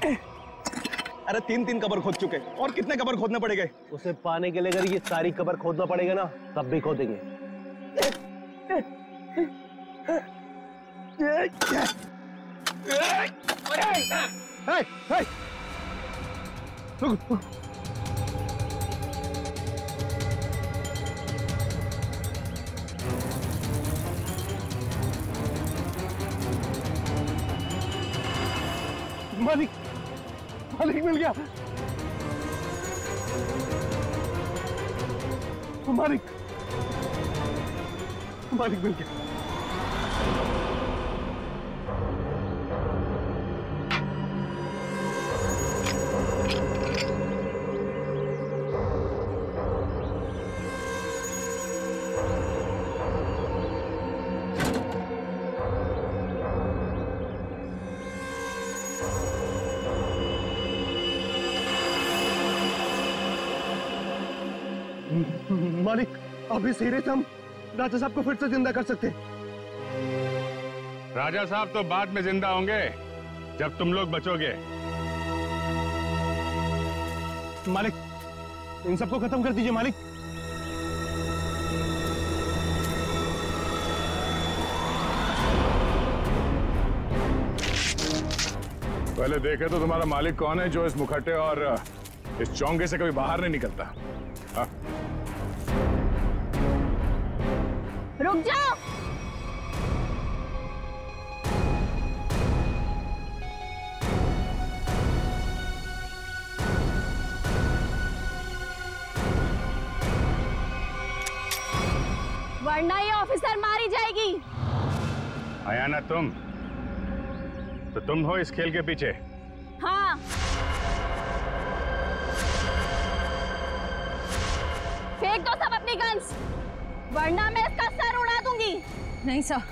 अरे 3 कबर खोद चुके, और कितने कबर खोदने पड़ेंगे? उसे पाने के लिए अगर ये सारी कबर खोदना पड़ेगा ना, तब भी खोदेंगे। मालिक, मालिक मिल गया। मालिक, मालिक मिल गया। मालिक, अब इस हीरे से हम राजा साहब को फिर से जिंदा कर सकते। राजा साहब तो बाद में जिंदा होंगे, जब तुम लोग बचोगे। मालिक, इन सबको खत्म कर दीजिए मालिक। पहले देखे तो तुम्हारा मालिक कौन है, जो इस मुखट्टे और इस चौंगे से कभी बाहर नहीं निकलता। हाँ? रुक जाओ। वरना ये ऑफिसर मारी जाएगी। आया ना तुम, तो तुम हो इस खेल के पीछे। हाँ। फेंक दो सब अपनी गन्स, वरना मैं इसका सर उड़ा दूंगी। नहीं सर,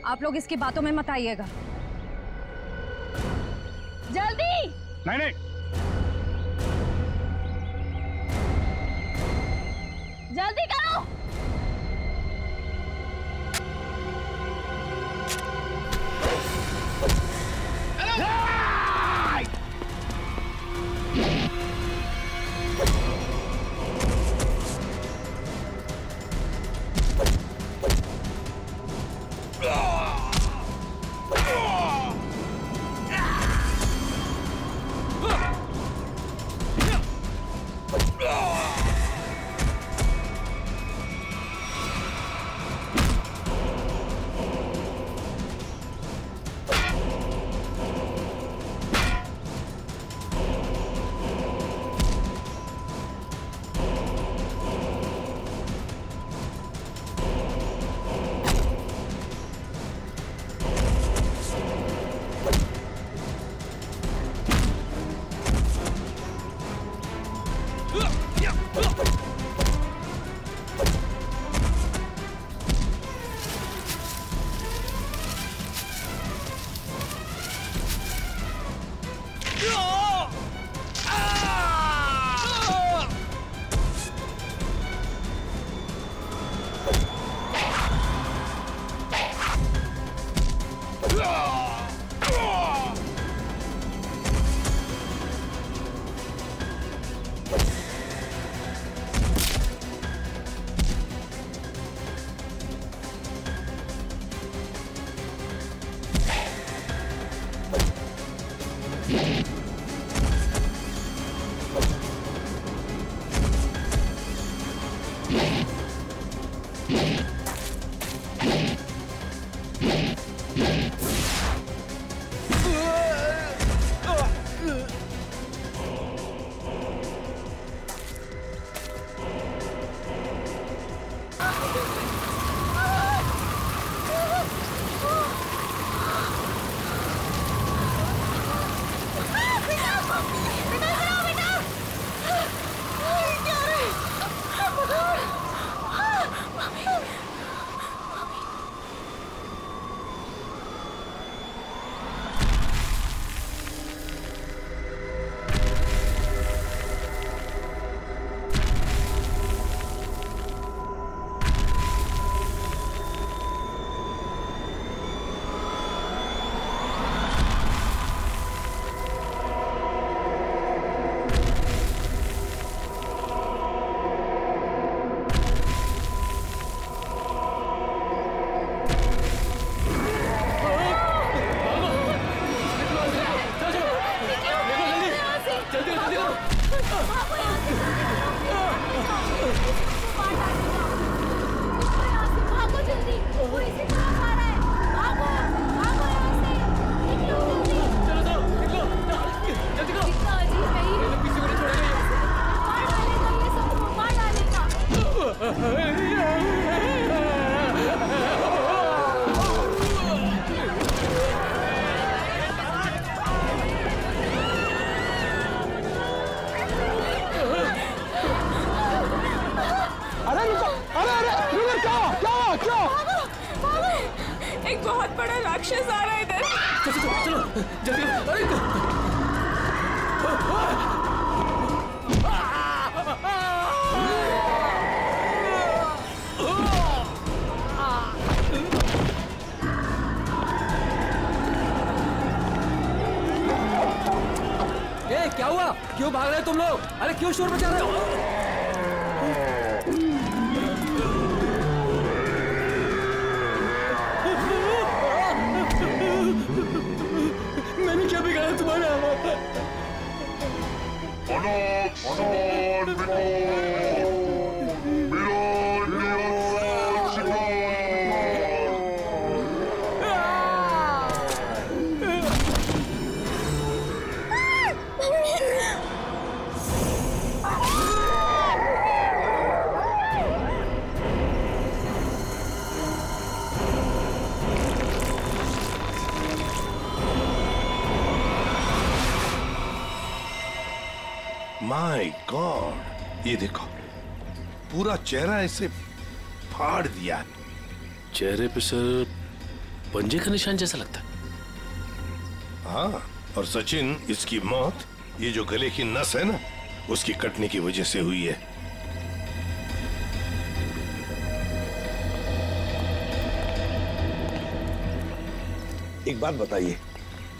आप लोग इसकी बातों में मत आइएगा। जल्दी। नहीं नहीं, जल्दी करो। क्या हुआ? क्यों भाग रहे हो तुम लोग? अरे क्यों शोर मचा रहे हो? मैंने क्या बिगाड़ा तुम्हारा? माय गॉड, ये देखो पूरा चेहरा ऐसे फाड़ दिया। चेहरे पे सर पंजे का निशान जैसा लगता है। हाँ, और सचिन, इसकी मौत ये जो गले की नस है ना, उसकी कटने की वजह से हुई है। एक बात बताइए,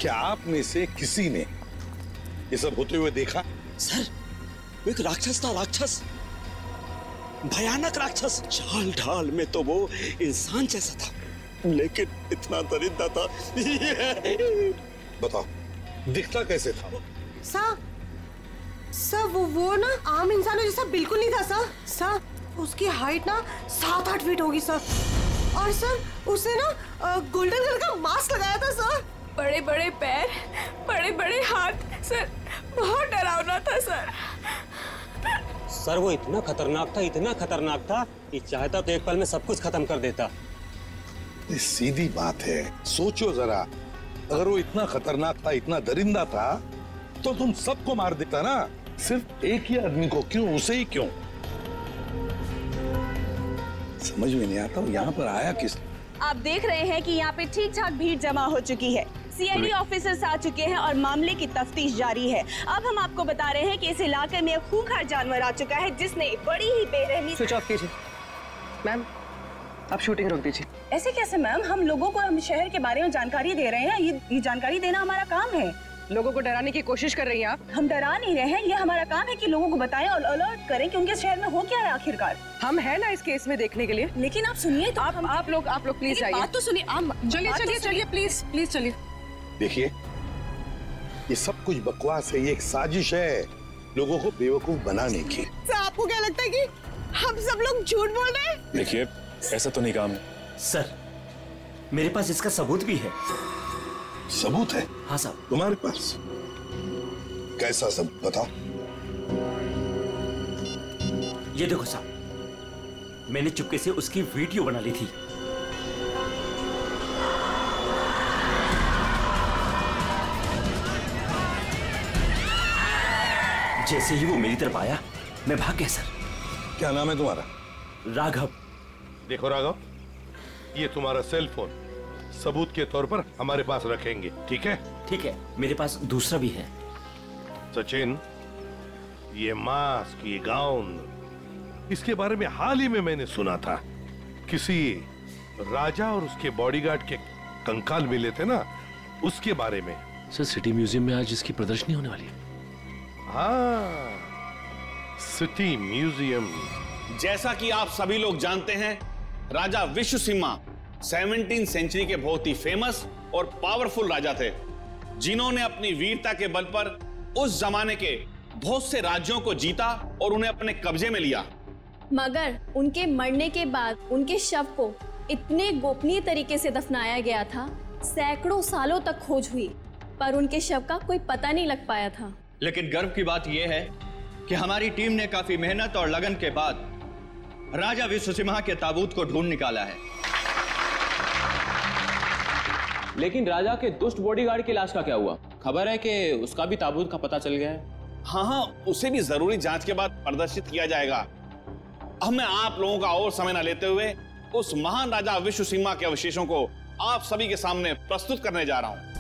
क्या आप में से किसी ने ये सब होते हुए देखा? सर, वो एक राक्षस था, राक्षस, भयानक राक्षस। चाल ढाल में तो वो इंसान जैसा था, लेकिन इतना दरिद्र था। बताओ, दिखता कैसे था? सर वो ना आम इंसानों जैसा बिल्कुल नहीं था सर। उसकी हाइट ना 7-8 फीट होगी सर। और सर उसने ना गोल्डन कलर का मास्क लगाया था सर। बड़े बड़े पैर, बड़े बड़े हाथ। सर बहुत डरावना था सर। सर वो इतना खतरनाक था कि चाहता तो एक पल में सब कुछ खत्म कर देता। सीधी बात है, सोचो जरा, अगर वो इतना खतरनाक था, इतना दरिंदा था, तो तुम सबको मार देता ना। सिर्फ एक ही आदमी को क्यों, उसे ही क्यों? समझ में नहीं आता यहाँ पर आया किस। आप देख रहे हैं कि यहाँ पे ठीक ठाक भीड़ जमा हो चुकी है। सीआईडी ऑफिसर्स आ चुके हैं और मामले की तफ्तीश जारी है। अब हम आपको बता रहे हैं कि इस इलाके में एक खूंखार जानवर आ चुका है जिसने बड़ी ही बेरहमी। स्विच ऑफ कीजिए मैम, आप शूटिंग रोक दीजिए। ऐसे कैसे मैम? हम लोगों को हम शहर के बारे में जानकारी दे रहे हैं। ये जानकारी देना हमारा काम है। लोगों को डराने की कोशिश कर रही हैं आप। हम डरा नहीं रहे हैं, ये हमारा काम है कि लोगों को बताएं और अलर्ट करें कि उनके शहर में हो क्या है आखिरकार। हम हैं ना इस केस में देखने के लिए। लेकिन आप सुनिए तो आप लोग प्लीज आइए। बात तो सुनिए। चलिए प्लीज चलिए। देखिए, ये सब कुछ बकवास है, ये एक साजिश है लोगों को बेवकूफ बनाने की। सर आपको क्या लगता है कि हम सब लोग झूठ बोल रहे हैं? देखिए, ऐसा तो नहीं काम। सर मेरे पास इसका सबूत भी है। सबूत है? हाँ साहब। तुम्हारे पास कैसा सबूत, बताओ। ये देखो साहब, मैंने चुपके से उसकी वीडियो बना ली थी। जैसे ही वो मेरी तरफ आया, मैं भाग गया सर। क्या नाम है तुम्हारा? राघव। देखो राघव, ये तुम्हारा सेल फोन सबूत के तौर पर हमारे पास रखेंगे, ठीक है? ठीक है, मेरे पास दूसरा भी है। सचिन, ये मास्क, ये गाउन, इसके बारे में हाल ही में मैंने सुना था। किसी राजा और उसके बॉडीगार्ड के कंकाल मिले थे ना, उसके बारे में। सर सिटी म्यूजियम में आज इसकी प्रदर्शनी होने वाली है। हाँ, सिटी म्यूजियम। जैसा कि आप सभी लोग जानते हैं, राजा विश्वसिम्हा 17वीं सेंचुरी के बहुत ही फेमस और पावरफुल राजा थे, जिन्होंने अपनी वीरता के बल पर उस जमाने के बहुत से राज्यों को जीता और उन्हें अपने कब्जे में लिया। मगर उनके मरने के बाद उनके शव को इतने गोपनीय तरीके से दफनाया गया था, सैकड़ों सालों तक खोज हुई, पर उनके शव का कोई पता नहीं लग पाया था। लेकिन गर्व की बात यह है कि हमारी टीम ने काफी मेहनत और लगन के बाद राजा विश्वसिम्हा के ताबूत को ढूंढ निकाला है। लेकिन राजा के दुष्ट बॉडीगार्ड की लाश का क्या हुआ? खबर है कि उसका भी ताबूत का पता चल गया है। हाँ, उसे भी जरूरी जांच के बाद प्रदर्शित किया जाएगा। अब मैं आप लोगों का और समय न लेते हुए उस महान राजा विश्वसिम्हा के अवशेषों को आप सभी के सामने प्रस्तुत करने जा रहा हूं।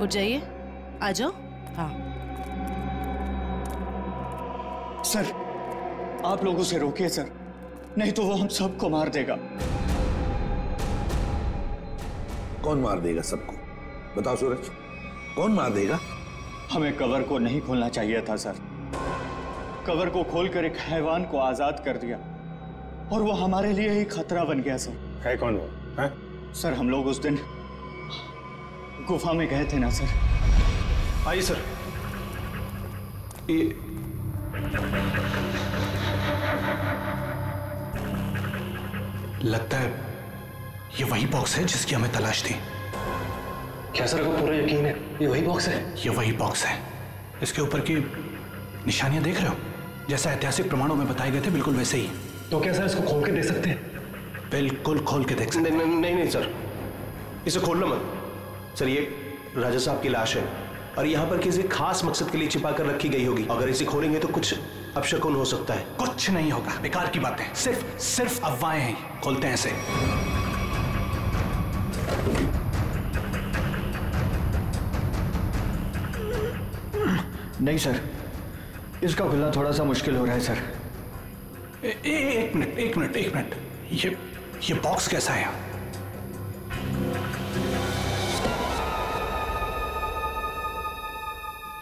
उठ जाइए, आ जाओ। हाँ सर, आप लोग उसे रोकिए सर, नहीं तो वो हम सबको मार देगा। कौन मार देगा सबको? बताओ सूरज, कौन मार देगा? हमें कवर को नहीं खोलना चाहिए था सर। कवर को खोलकर एक हैवान को आजाद कर दिया और वो हमारे लिए ही खतरा बन गया सर। है कौन वो? है? सर, हम लोग उस दिन गुफा में गए थे ना सर। आइए सर। ये लगता है ये वही बॉक्स है जिसकी हमें तलाश थी। क्या सर, आपको पूरा यकीन है ये वही बॉक्स है? ये वही बॉक्स है। इसके ऊपर की निशानियां देख रहे हो? जैसा ऐतिहासिक प्रमाणों में बताए गए थे, बिल्कुल वैसे ही। तो क्या सर इसको खोल के देख सकते हैं? बिल्कुल खोल के देख सकते। नहीं सर, इसे खोलना मत सर। ये राजा साहब की लाश है और यहाँ पर किसी खास मकसद के लिए छिपा कर रखी गई होगी। अगर इसे खोलेंगे तो कुछ अपशकुन हो सकता है। कुछ नहीं होगा, बेकार की बातें, सिर्फ अफवाहें हैं। खोलते हैं इसे। नहीं सर, इसका खुलना थोड़ा सा मुश्किल हो रहा है सर। एक मिनट। ये बॉक्स कैसा है?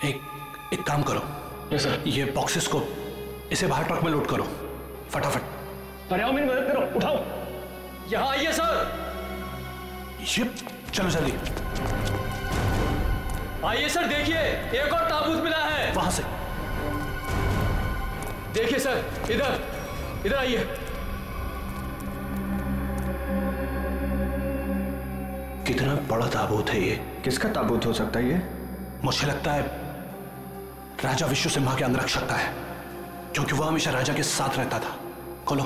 एक काम करो। Yes sir. ये बॉक्सेस को इसे बाहर ट्रक में लोड करो फटाफट। अरे आओ, मेरी मदद करो, उठाओ। यहाँ आइए सर। ये चलो जल्दी आइए सर, देखिए एक और ताबूत मिला है। वहां से देखिए सर, इधर आइए। कितना बड़ा ताबूत है ये? किसका ताबूत हो सकता है ये? मुझे लगता है राजा विश्व सिम्हा के अंगरक्षक का है, क्योंकि वह हमेशा राजा के साथ रहता था। खोलो।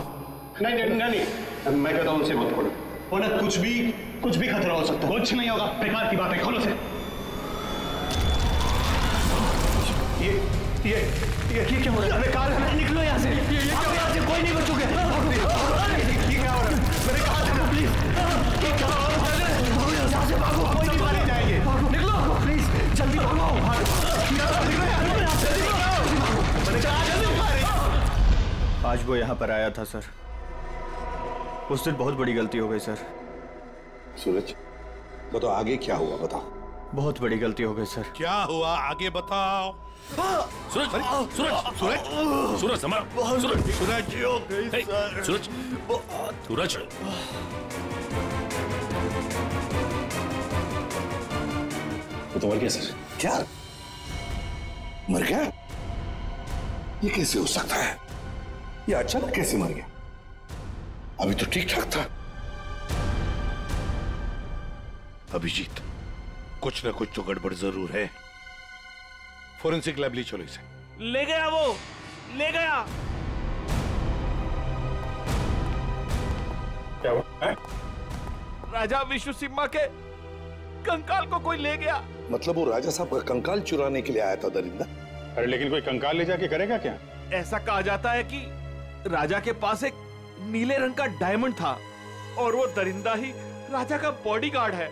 नहीं, मैं कहता हूं उसे मत खोलो। वरना कुछ भी खतरा हो सकता है। कुछ नहीं होगा, बेकार की बात है। खोलो से। ये क्या हो रहा है? कार निकलो यहाँ से। ये क्या हो रहा है? कोई नहीं बचोगे। ये क्या हो रहा है? मैंने कहा था ना, प्लीज। ये क्या हो रहा है? यहाँ से भागो, कोई नहीं मारे जाएंगे। निकलो प्लीज, जल्दी भागो। आज वो यहाँ पर आया था सर। उस दिन बहुत बड़ी गलती हो गई सर। सूरज, बताओ आगे क्या हुआ? बताओ। बहुत बड़ी गलती हो गई सर। क्या हुआ आगे बताओ। सूरज, वो तो मर गया सर। क्या मर गया? ये कैसे हो सकता है? ये अचानक कैसे मर गया? अभी तो ठीक ठाक था। अभिजीत, कुछ ना कुछ तो गड़बड़ जरूर है। फोरेंसिक लैब ले चलो इसे। ले गया, वो ले गया। क्या हुआ? राजा विश्व सिम्हा के कंकाल को कोई ले गया। मतलब वो राजा साहब का कंकाल चुराने के लिए आया था दरिंदा? अरे लेकिन कोई कंकाल ले जाके करेगा क्या? ऐसा कहा जाता है कि राजा के पास एक नीले रंग का डायमंड था और वो दरिंदा ही राजा का बॉडीगार्ड है,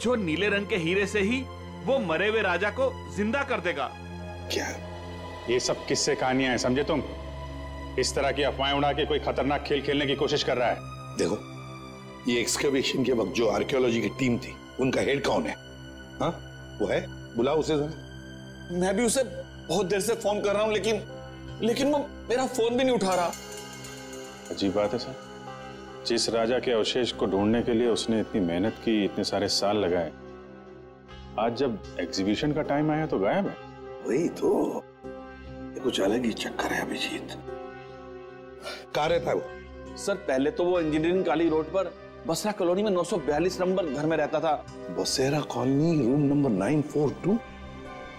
जो नीले रंग के हीरे से ही वो मरे हुए राजा को जिंदा कर देगा। क्या? ये सब किस्से कहानियां हैं, समझे तुम? इस तरह की अफवाहें उड़ा के कोई खतरनाक खेल खेलने की कोशिश कर रहा है। देखो, ये एक्सकवेशन के वक्त जो आर्कियोलॉजी की टीम थी, उनका हेड कौन है? हाँ, वो है? बुलाओ उसे जरा। मैं भी उसे बहुत देर से फोन कर रहा हूँ, लेकिन वो मेरा फोन भी नहीं उठा रहा। अजीब बात है सर, जिस राजा के अवशेष को ढूंढने के लिए उसने इतनी मेहनत की, इतने सारे साल लगाए, आज जब एग्जीबिशन का टाइम आया तो गायब है। वही तो, ये कुछ अलग ही चक्कर है अभिजीत। कहाँ रहता है वो? सर, पहले तो वो इंजीनियरिंग कॉलेज रोड पर बसरा कॉलोनी में 942 नंबर घर में रहता था। बसेरा कॉलोनी, रूम नंबर 942।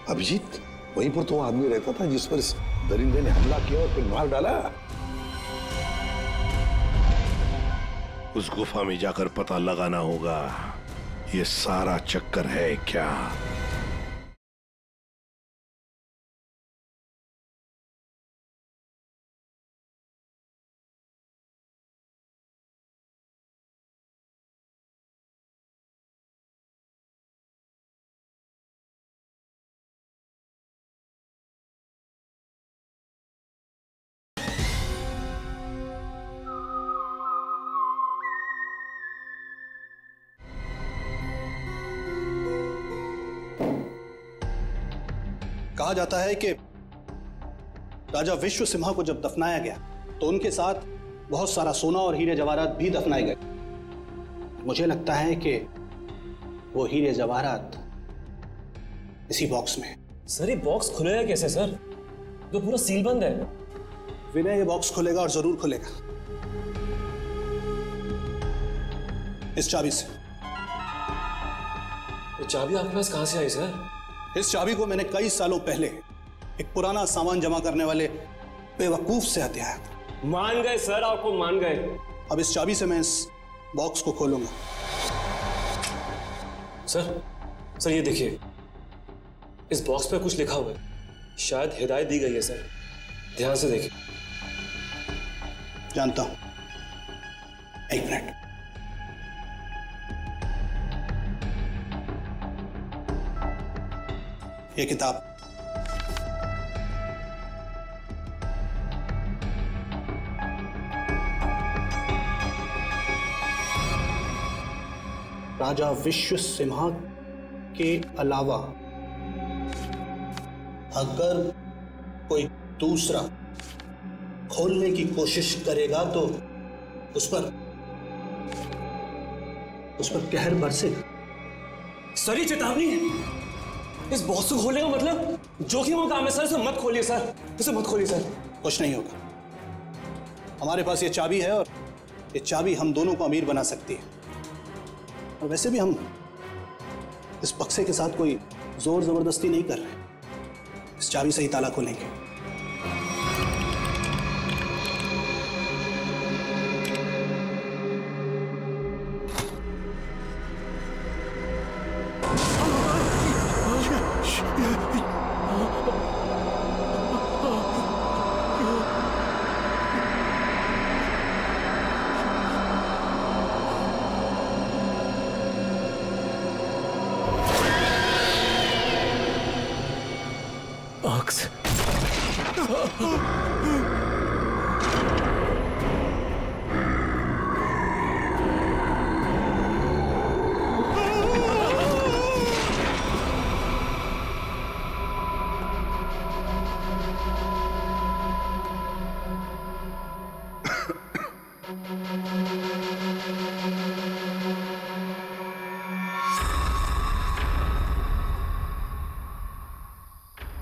अभिजीत, वहीं पर तो वो आदमी रहता था जिस पर इस दरिंदे ने हमला किया और फिर मार डाला। उस गुफा में जाकर पता लगाना होगा ये सारा चक्कर है क्या। कहा जाता है कि राजा विश्व सिम्हा को जब दफनाया गया तो उनके साथ बहुत सारा सोना और हीरे जवाहरात भी दफनाए गए। मुझे लगता है कि वो हीरे जवाहरात इसी बॉक्स में। सर ये बॉक्स खुलेगा कैसे सर? तो पूरा सील बंद है। विनय ये बॉक्स खुलेगा और जरूर खुलेगा इस चाबी से। ये चाबी आपके पास कहां से आई सर? इस चाबी को मैंने कई सालों पहले एक पुराना सामान जमा करने वाले बेवकूफ से हथियाया था। मान गए सर, आपको मान गए। अब इस चाबी से मैं इस बॉक्स को खोलूंगा। सर ये देखिए, इस बॉक्स पे कुछ लिखा हुआ है, शायद हिदायत दी गई है सर, ध्यान से देखिए। जानता हूं, एक मिनट। ये किताब राजा विश्व सिम्हा के अलावा अगर कोई दूसरा खोलने की कोशिश करेगा तो उस पर कहर बरसेगा। सर ये चेतावनी है, इस बॉक्स को खोलने का मतलब जोखिम का काम है सर। इसे मत खोलिए सर, इसे मत खोलिए सर। कुछ नहीं होगा, हमारे पास ये चाबी है और ये चाबी हम दोनों को अमीर बना सकती है। और वैसे भी हम इस बक्से के साथ कोई जोर जबरदस्ती नहीं कर रहे, इस चाबी से ही ताला खोलेंगे।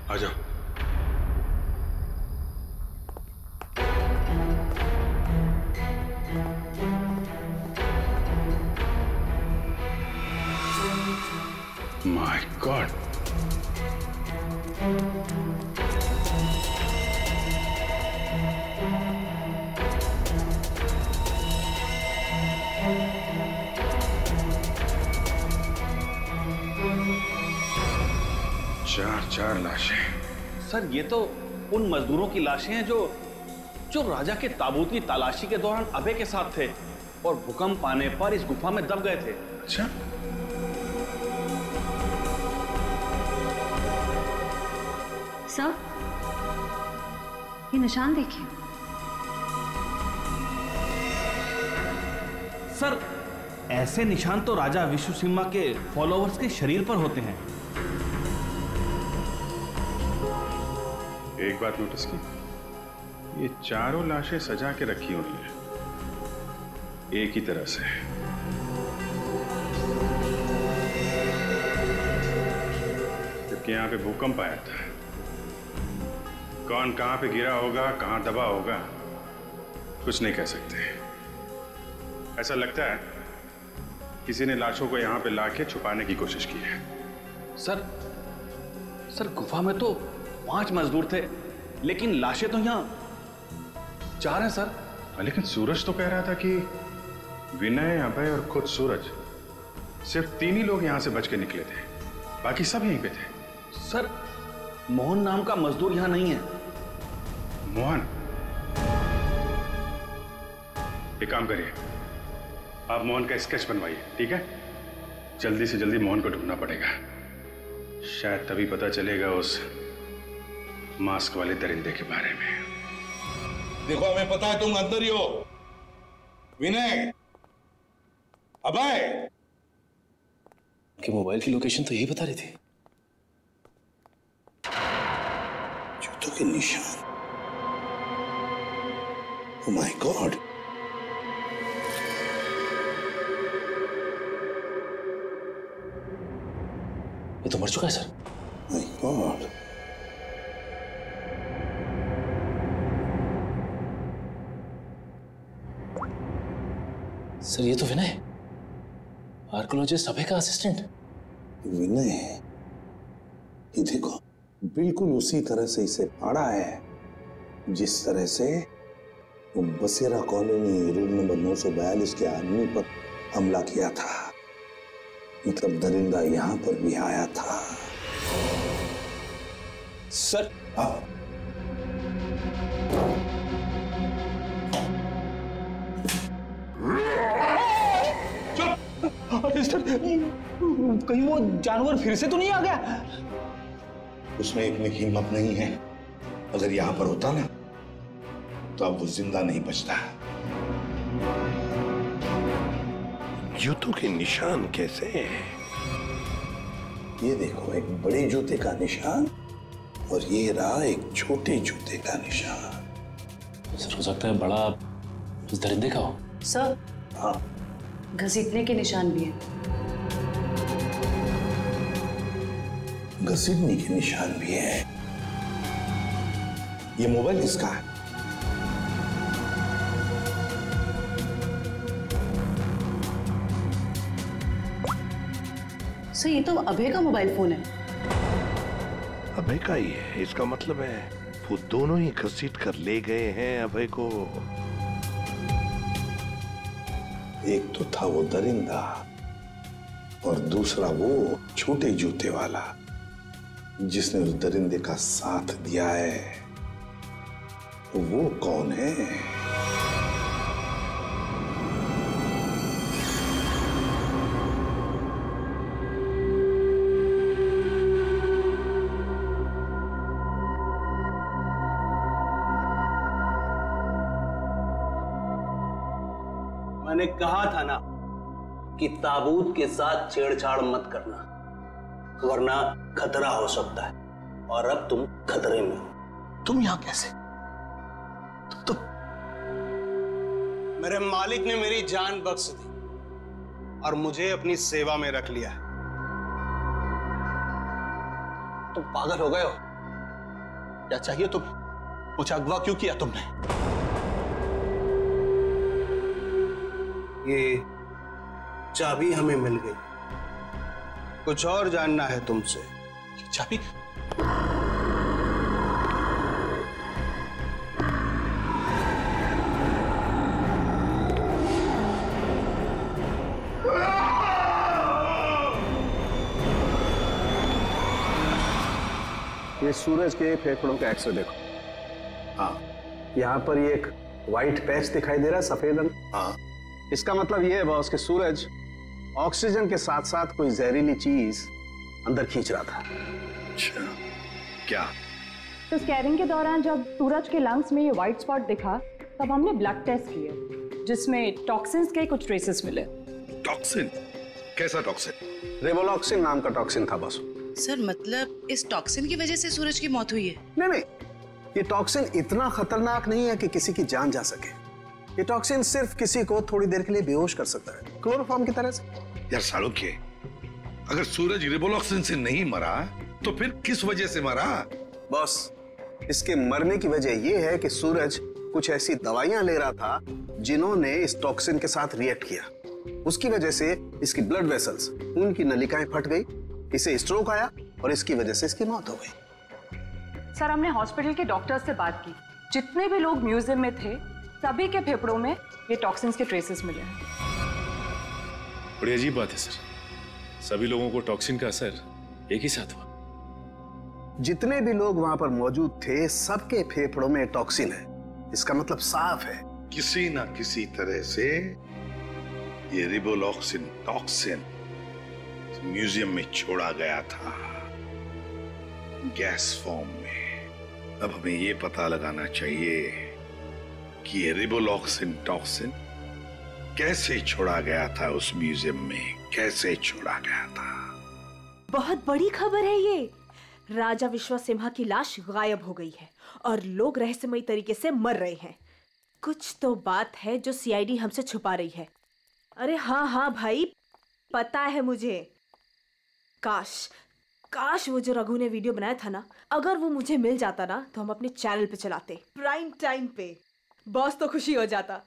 आ जाओ। माय गॉड, चार लाशें। सर ये तो उन मजदूरों की लाशें हैं जो राजा के ताबूत की तलाशी के दौरान अभय के साथ थे और भूकंप आने पर इस गुफा में दब गए थे। अच्छा, सर ये निशान देखिए। सर ऐसे निशान तो राजा विश्व सिम्हा के फॉलोअर्स के शरीर पर होते हैं। एक बात नोटिस की, ये चारों लाशें सजा के रखी हुई हैं एक ही तरह से। जबकि यहां पे भूकंप आया था, कौन कहां पे गिरा होगा, कहां दबा होगा, कुछ नहीं कह सकते। ऐसा लगता है किसी ने लाशों को यहां पे लाके छुपाने की कोशिश की है। सर गुफा में तो 5 मजदूर थे, लेकिन लाशें तो यहाँ 4 हैं सर। लेकिन सूरज तो कह रहा था कि विनय, अभय और खुद सूरज, सिर्फ 3 ही लोग यहां से बच के निकले थे, बाकी सब यहीं पे थे। सर मोहन नाम का मजदूर यहां नहीं है। मोहन? एक काम करिए, आप मोहन का स्केच बनवाइए, ठीक है? जल्दी से जल्दी मोहन को ढूंढना पड़ेगा, शायद तभी पता चलेगा उस मास्क वाले दरिंदे के बारे में। देखो हमें पता है तुम अंदर ही हो। विनय, अभय, कि मोबाइल की लोकेशन तो यही बता रही थी। जूतों के निशान। ओह माय गॉड, ये तो मर चुका है सर। माय गॉड, सर ये तो विनय है, आर्कोलॉजिस्ट अभय का असिस्टेंट। विनय है? ये देखो, बिल्कुल उसी तरह से इसे फाड़ा है जिस तरह से वो बसेरा कॉलोनी रूम नंबर 942 के आदमी पर हमला किया था। मतलब दरिंदा यहां पर भी आया था। सर कहीं वो जानवर फिर से तो नहीं आ गया? उसमें इतनी हिम्मत नहीं है। अगर यहां पर होता ना तो अब वो जिंदा नहीं बचता। जूतों के निशान कैसे? ये देखो, एक बड़े जूते का निशान और ये रहा एक छोटे जूते का निशान। सर हो सकता है बड़ा उस दरिंदे का हो। सर हाँ, घसीटने के निशान भी हैं। घसीटने के निशान भी है। ये मोबाइल किसका है? सर ये तो अभय का मोबाइल फोन है। अभय का ही है, इसका मतलब है वो दोनों ही घसीट कर ले गए हैं अभय को। एक तो था वो दरिंदा और दूसरा वो छोटे जूते वाला जिसने उस दरिंदे का साथ दिया है। वो कौन है? मैंने कहा था ना कि ताबूत के साथ छेड़छाड़ मत करना, वरना खतरा हो सकता है। और अब तुम खतरे में हो। तुम यहां कैसे? तुम मेरे मालिक ने मेरी जान बख्श दी और मुझे अपनी सेवा में रख लिया है। तुम पागल हो गए हो? क्या चाहिए तुम्हें? मुझे अगवा क्यों किया तुमने? ये चाबी हमें मिल गई, कुछ और जानना है तुमसे? चाबी? ये सूरज के फेफड़ों का एक्सरे देखो। हाँ, यहाँ पर ये एक व्हाइट पैच दिखाई दे रहा है, सफेद रंग। हाँ, इसका मतलब ये है बॉस कि सूरज ऑक्सीजन के साथ साथ कोई जहरीली चीज अंदर खींच रहा था। अच्छा, क्या? तो स्कैनिंग के दौरान जब सूरज के लंग्स में ये व्हाइट स्पॉट दिखा तब हमने ब्लड टेस्ट किए जिसमें टॉक्सिन्स के कुछ ट्रेसेस मिले। टॉक्सिन? कैसा टॉक्सिन? रेवोलॉक्सिन नाम का टॉक्सिन था बॉस। सर मतलब इस टॉक्सिन की वजह से सूरज की मौत हुई है? नहीं, ये टॉक्सिन इतना खतरनाक नहीं है कि किसी की जान जा सके। ये टॉक्सिन सिर्फ किसी को थोड़ी देर के लिए बेहोश कर सकता है, क्लोरोफॉर्म की तरह से। यार सालोक्य, अगर सूरज रिवोलॉक्सिन से नहीं मरा तो फिर किस वजह से मरा? बॉस, इसके मरने की वजह यह है कि सूरज कुछ ऐसी दवाइयां ले रहा था जिन्होंने इस टॉक्सिन के साथ रिएक्ट किया। उसकी वजह से इसकी ब्लड वेसल्स, खून की नलिकाएं फट गई, इसे स्ट्रोक आया और इसकी वजह से इसकी मौत हो गई। सर हमने हॉस्पिटल के डॉक्टर्स से बात की, जितने भी लोग म्यूजियम में थे सभी के फेफड़ों में ये टॉक्सिन्स के ट्रेसेस मिले हैं। बड़ी अजीब बात है सर, सभी लोगों को टॉक्सिन का असर एक ही साथ हुआ। जितने भी लोग वहां पर मौजूद थे सबके फेफड़ों में टॉक्सिन है। इसका मतलब साफ है, किसी ना किसी तरह से ये रिवोलॉक्सिन टॉक्सिन म्यूजियम में छोड़ा गया था, गैस फॉर्म में। अब हमें ये पता लगाना चाहिए कि ये रिवोलॉक्सिन टॉक्सिन कैसे छोड़ा गया था उस म्यूजियम में, कैसे छोड़ा गया था। बहुत बड़ी खबर है ये। राजा विश्वसिम्हा की लाश गायब हो गई है और लोग रहस्यमयी तरीके से मर रहे हैं। कुछ तो बात है जो सीआईडी हमसे छुपा रही है। अरे हाँ हाँ भाई, पता है मुझे। काश वो जो रघु ने वीडियो बनाया था ना, अगर वो मुझे मिल जाता ना तो हम अपने चैनल पे चलाते, प्राइम टाइम पे। बॉस तो खुशी हो जाता।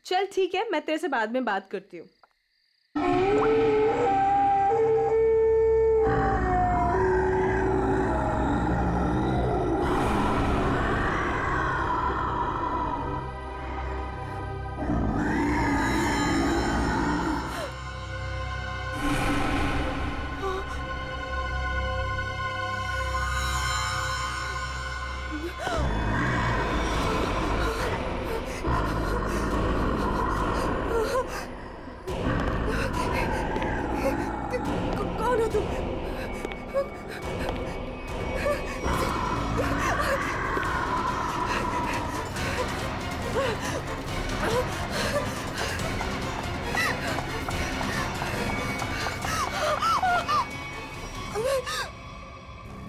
चल ठीक है, मैं तेरे से बाद में बात करती हूँ। कौन हो तुम?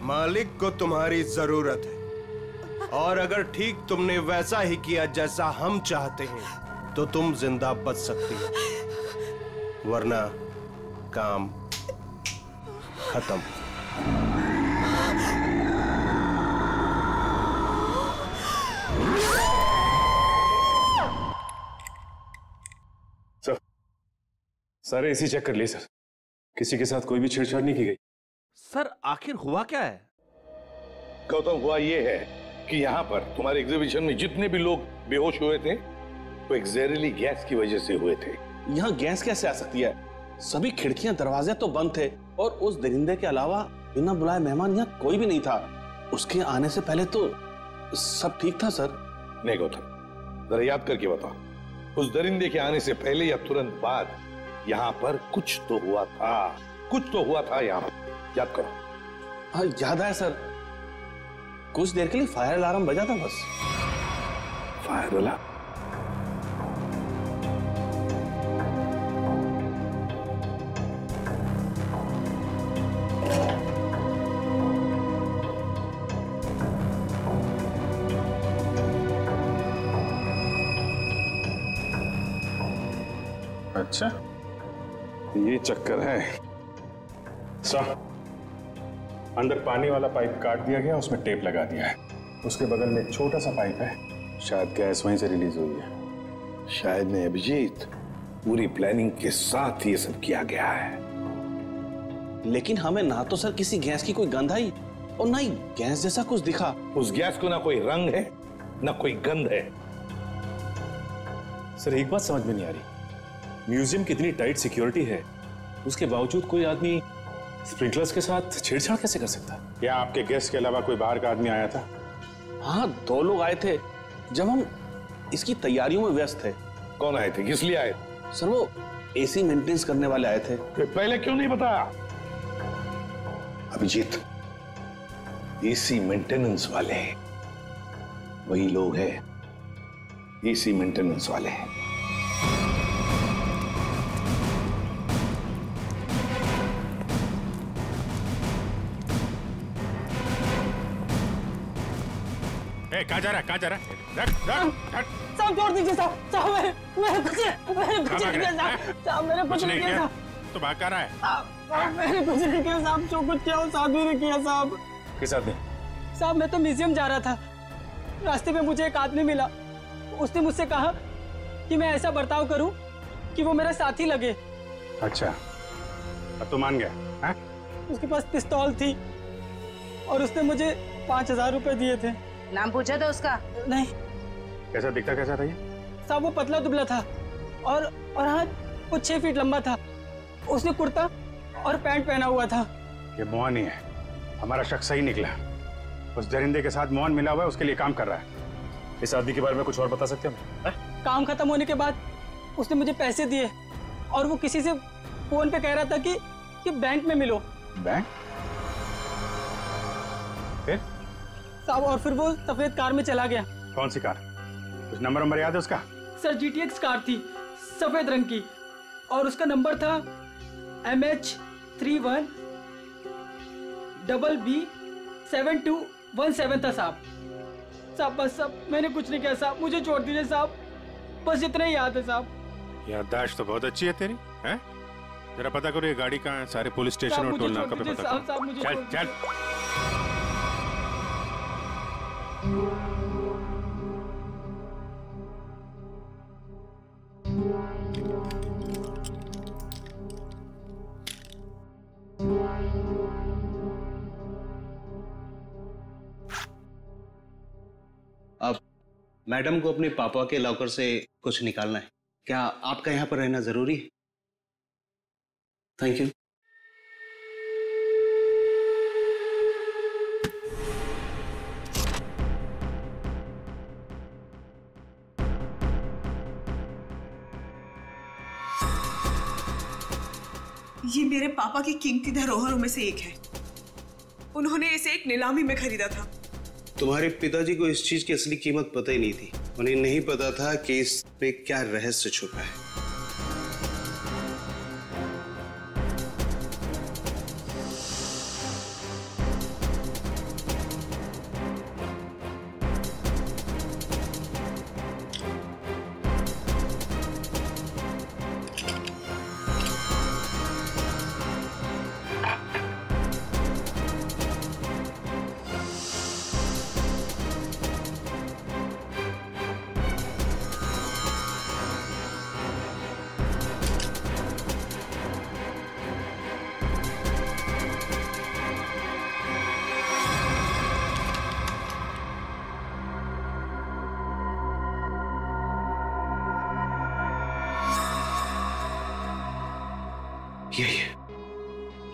मालिक को तुम्हारी जरूरत है, और अगर ठीक तुमने वैसा ही किया जैसा हम चाहते हैं तो तुम जिंदा बच सकती हो, वरना काम खत्म। सर एसी चेक कर लिए सर, किसी के साथ कोई भी छेड़छाड़ नहीं की गई। सर आखिर हुआ क्या है? गौतम, हुआ ये है कि यहाँ पर तुम्हारे एग्जीबिशन में जितने भी लोग बेहोश हुए थे वो एक जहरीली गैस की वजह से हुए थे। यहाँ गैस कैसे आ सकती है? सभी खिड़कियां दरवाजे तो बंद थे और उस दरिंदे के अलावा बिना बुलाए मेहमान यहाँ कोई भी नहीं था। उसके आने से पहले तो सब ठीक था सर। नहीं गौतम, जरा याद करके बताओ, उस दरिंदे के आने से पहले या तुरंत बाद यहाँ पर कुछ तो हुआ था, कुछ तो हुआ था यहाँ पर। याद करो। हाँ याद है सर, कुछ देर के लिए फायर अलार्म बजा था बस। Fire alarm? अच्छा, ये चक्कर है। सर, अंदर पानी वाला पाइप काट दिया गया, उसमें टेप लगा दिया है। उसके बगल में एक छोटा सा पाइप है, शायद गैस वहीं से रिलीज हुई है। शायद नहीं अभिजीत, पूरी प्लानिंग के साथ ये सब किया गया है। लेकिन हमें ना तो सर किसी गैस की कोई गंध आई और ना ही गैस जैसा कुछ दिखा। उस गैस को ना कोई रंग है ना कोई गंध है। सर एक बात समझ में नहीं आ रही, म्यूजियम की इतनी टाइट सिक्योरिटी है, उसके बावजूद कोई आदमी स्प्रिंकलर्स के साथ छेड़छाड़ कैसे कर सकता है? क्या आपके गेस्ट के अलावा कोई बाहर का आदमी आया था? हाँ, 2 लोग आए थे जब हम इसकी तैयारियों में व्यस्त थे। कौन आए थे? किस लिए आए? सर वो एसी मेंटेनेंस करने वाले आए थे। पहले क्यों नहीं बताया? अभिजीत, एसी मेंटेनेंस वाले वही लोग हैं, एसी मेंटेनेंस वाले हैं। कहाँ जा रहा है? कहाँ जा रहा है? साहब छोड़ दीजिए साहब, साहब मैंने कुछ नहीं किया साहब, मैंने कुछ नहीं किया साहब। तो भाग कर रहा है? मैंने कुछ नहीं किया साहब, जो कुछ किया वो साधु ने किया साहब। किस आदमी? साहब मैं तो म्यूजियम जा रहा था, रास्ते में मुझे एक आदमी मिला, उसने मुझसे कहा कि मैं ऐसा बर्ताव करूं कि वो मेरा साथी लगे। अच्छा, अब तो मान गया? हाँ? उसके पास पिस्तौल थी और उसने मुझे 5000 रुपए दिए थे। नाम पूछा था उसका? नहीं। कैसा दिखता कैसा था ये? साहब वो पतला दुबला था और हाँ वो 6 फीट लंबा था। उसने कुर्ता और पैंट पहना हुआ था। ये मोहन ही है, हमारा शक सही निकला। उस दरिंदे के साथ मोहन मिला हुआ है, उसके लिए काम कर रहा है। इस आदमी के बारे में कुछ और बता सकते हो? काम खत्म होने के बाद उसने मुझे पैसे दिए और वो किसी से फोन पे कह रहा था कि बैंक में मिलो। बैंक? फिर? साहब और फिर वो सफेद कार में चला गया। कौन सी कार? कुछ नंबर याद है उसका? सर GTX कार थी, सफेद रंग की, और उसका नंबर था MH31BB 7217 था साहब। साहब बस साहब मैंने कुछ नहीं किया साहब, मुझे छोड़ दीजिए साहब, बस इतना ही याद है साहब। याददाश्त तो बहुत अच्छी है तेरी, हैं? जरा पता करो ये गाड़ी कहाँ है, सारे पुलिस स्टेशन और टोल नाका पे पता करो। चल चल। अब मैडम को अपने पापा के लॉकर से कुछ निकालना है, क्या आपका यहाँ पर रहना जरूरी है? Thank you. ये मेरे पापा की कीमती धरोहरों में से एक है। उन्होंने इसे एक नीलामी में खरीदा था। तुम्हारे पिताजी को इस चीज की असली कीमत पता ही नहीं थी। उन्हें नहीं पता था कि इस पे क्या रहस्य छुपा है।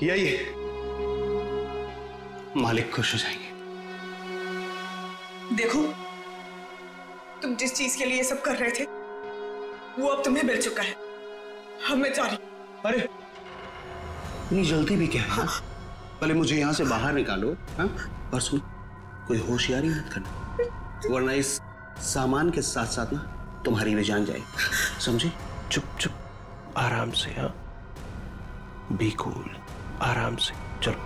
यही मालिक खुश हो जाएंगे। देखो, तुम जिस चीज के लिए ये सब कर रहे थे वो अब तुम्हें मिल चुका है। अब मैं जा रही हूं। अरे इतनी जल्दी भी क्या है? हाँ। पहले मुझे यहाँ से बाहर निकालो। हाँ? और सुन, कोई होशियारी मत करना, वरना इस सामान के साथ साथ ना तुम्हारी भी जान जाएगी, समझे? चुप चुप, आराम से। हाँ, बी कूल, आराम से चलो।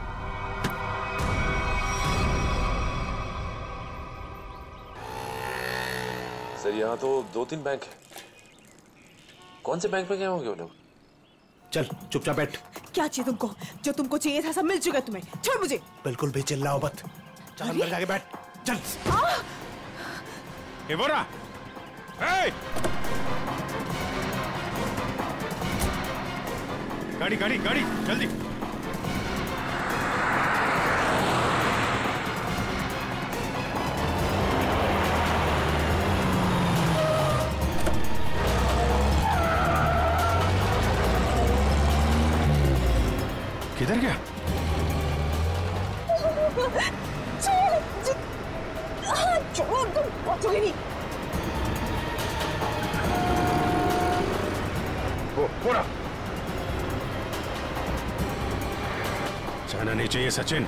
सर यहाँ तो 2-3 बैंक है, कौन से बैंक में गए होंगे वो लोग? चल चुपचाप बैठ। क्या चाहिए तुमको? जो तुमको चाहिए था सब मिल चुका है तुम्हें। छोड़ मुझे। बिल्कुल भी चिल्लाओ मत। चल अंदर जाके बैठ। चल। बोरा, गाड़ी गाड़ी गाड़ी जल्दी। किधर गया? छोड़ो, तुम पहुंचोगे नहीं। वो पूरा जाना नहीं चाहिए सचिन।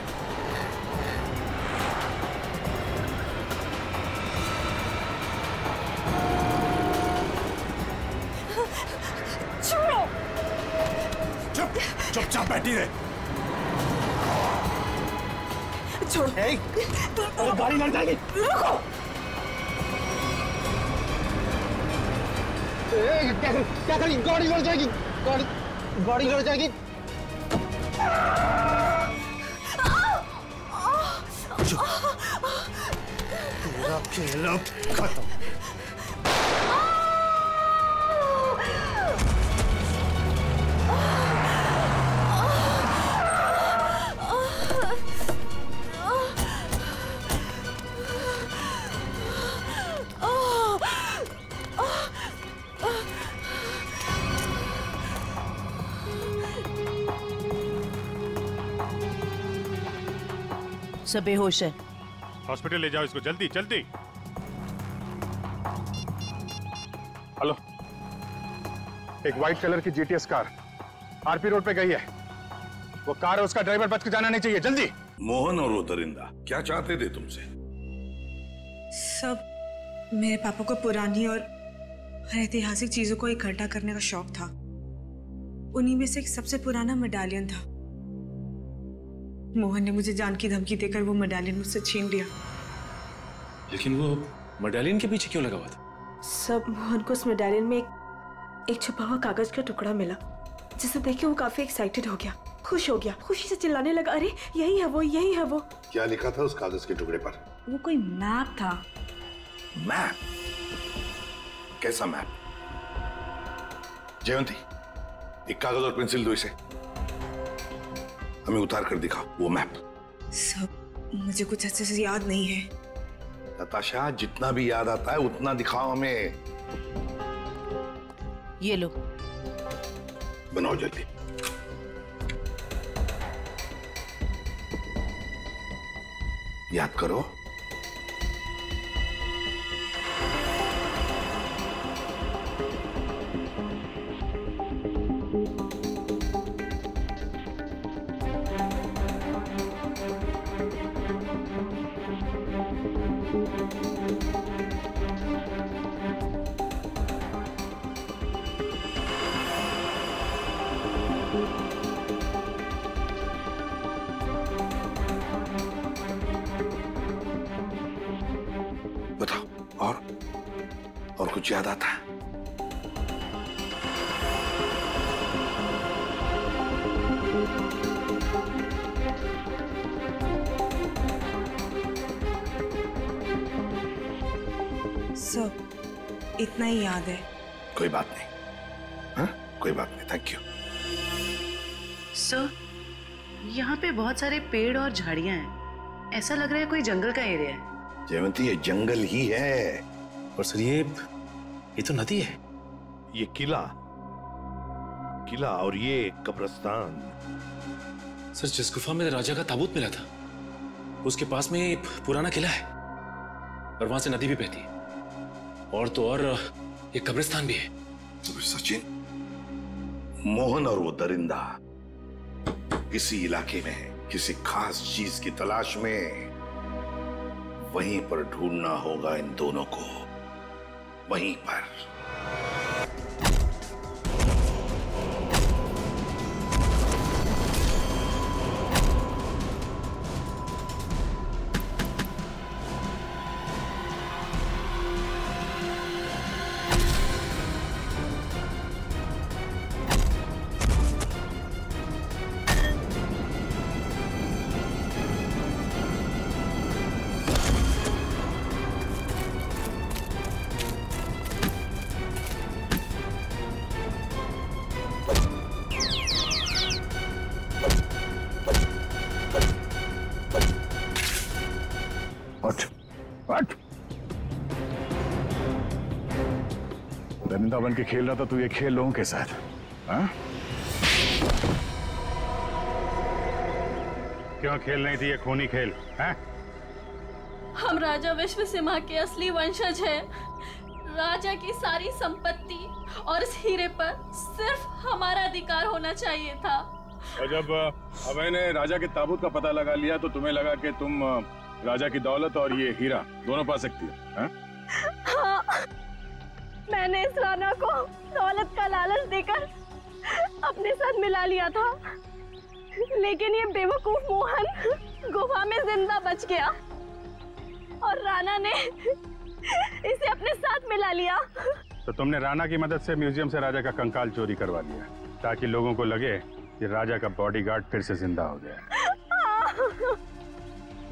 छोड़ो। चुप चुपचाप बैठी रहे। छोड़ो। गाड़ी लड़ जाएगी। रुको। क्या करी? गाड़ी लड़ जाएगी। गाड़ी लड़ जाएगी। पूरा खेल अब खत्म। सब बेहोश है। हॉस्पिटल ले जाओ इसको, जल्दी जल्दी। हेलो, एक व्हाइट कलर की जीटीएस कार आरपी रोड पे गई है। वो कार है, उसका ड्राइवर बच के जाना नहीं चाहिए, जल्दी। मोहन और वो दरिंदा क्या चाहते थे तुमसे? सब मेरे पापा को पुरानी और ऐतिहासिक चीजों को इकट्ठा करने का शौक था। उन्हीं में से एक सबसे पुराना मेडालियन था। मोहन ने मुझे जान की धमकी देकर वो मेडालियन मुझसे छीन लिया। लेकिन वो मेडालियन के पीछे क्यों लगा हुआ था? सब मोहन को उस मेडालियन में एक छुपा हुआ कागज का टुकड़ा मिला, जिसे देख के वो काफी एक्साइटेड हो गया, खुश हो गया, खुशी से चिल्लाने लगा, अरे यही है वो, यही है वो। क्या लिखा था उस कागज के टुकड़े पर? वो कोई मैप था। मैप? कैसा मैप? जयंती, एक कागज और पेंसिल दो इसे, हमें उतार कर दिखाओ वो मैप। सब मुझे कुछ अच्छे से याद नहीं है। नताशा, जितना भी याद आता है उतना दिखाओ हमें। ये लो, बनाओ जल्दी। याद करो। बताओ, और कुछ याद आता है? सब इतना ही याद है। कोई बात नहीं, हाँ? कोई बात नहीं, थैंक यू। सर, यहाँ पे बहुत सारे पेड़ और झाड़ियाँ हैं। ऐसा लग रहा है कोई जंगल का एरिया है। जयवंती, ये जंगल ही है। और सर ये तो नदी है। ये किला और ये कब्रिस्तान। सर, जिस गुफा में राजा का ताबूत मिला था, उसके पास में एक पुराना किला है और वहां से नदी भी बहती है, और तो और एक कब्रिस्तान भी है। तो सचिन, मोहन और वो दरिंदा किसी इलाके में किसी खास चीज की तलाश में, वहीं पर ढूंढना होगा इन दोनों को, वहीं पर। दरिंदा बन के खेल रहा था तू ये खेल लोगों के साथ, हाँ? क्यों खेल नहीं थी ये खूनी खेल, हैं? हम राजा विश्व सिम्हा के असली वंशज हैं। राजा की सारी संपत्ति और इस हीरे पर सिर्फ हमारा अधिकार होना चाहिए था। और जब अब मैंने राजा के ताबूत का पता लगा लिया तो तुम्हें लगा कि तुम राजा की दौलत और ये हीरा दोनों पा सकती हो, हैं? हाँ, मैंने इस राणा को दौलत का लालच देकर अपने साथ मिला लिया था, लेकिन ये बेवकूफ मोहन गुफा में जिंदा बच गया और राणा ने इसे अपने साथ मिला लिया। तो तुमने राणा की मदद से म्यूजियम से राजा का कंकाल चोरी करवा लिया ताकि लोगों को लगे कि राजा का बॉडीगार्ड फिर से जिंदा हो गया।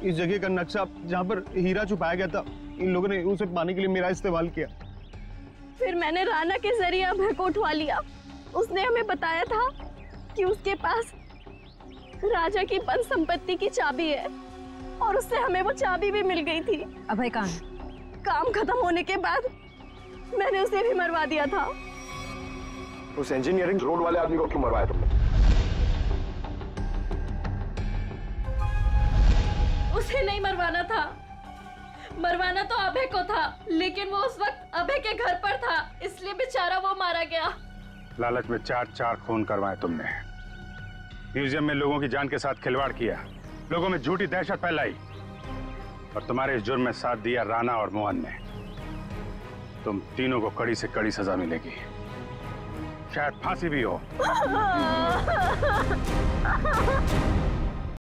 इस जगह का नक्शा जहाँ पर हीरा छुपाया गया था, इन लोगों ने उसे पाने के लिए मेरा इस्तेमाल किया। फिर मैंने राणा के जरिए अभय को उठवा लिया। उसने हमें बताया था कि उसके पास राजा की बंद संपत्ति की चाबी है और उससे हमें वो चाबी भी मिल गई थी। अभय कहाँ? काम खत्म होने के बाद मैंने उसे भी मरवा दिया था। उस इंजीनियरिंग रोड वाले आदमी को क्यों मरवाया तुमने? उसे नहीं मरवाना था, मरवाना तो अभय को था, लेकिन वो उस वक्त अभय के घर पर था, इसलिए बेचारा वो मारा गया। लालच में चार खून करवाए तुमने, म्यूजियम में लोगों की जान के साथ खिलवाड़ किया, लोगों में झूठी दहशत फैलाई और तुम्हारे इस जुर्म में साथ दिया राणा और मोहन ने। तुम तीनों को कड़ी से कड़ी सजा मिलेगी, शायद फांसी भी हो।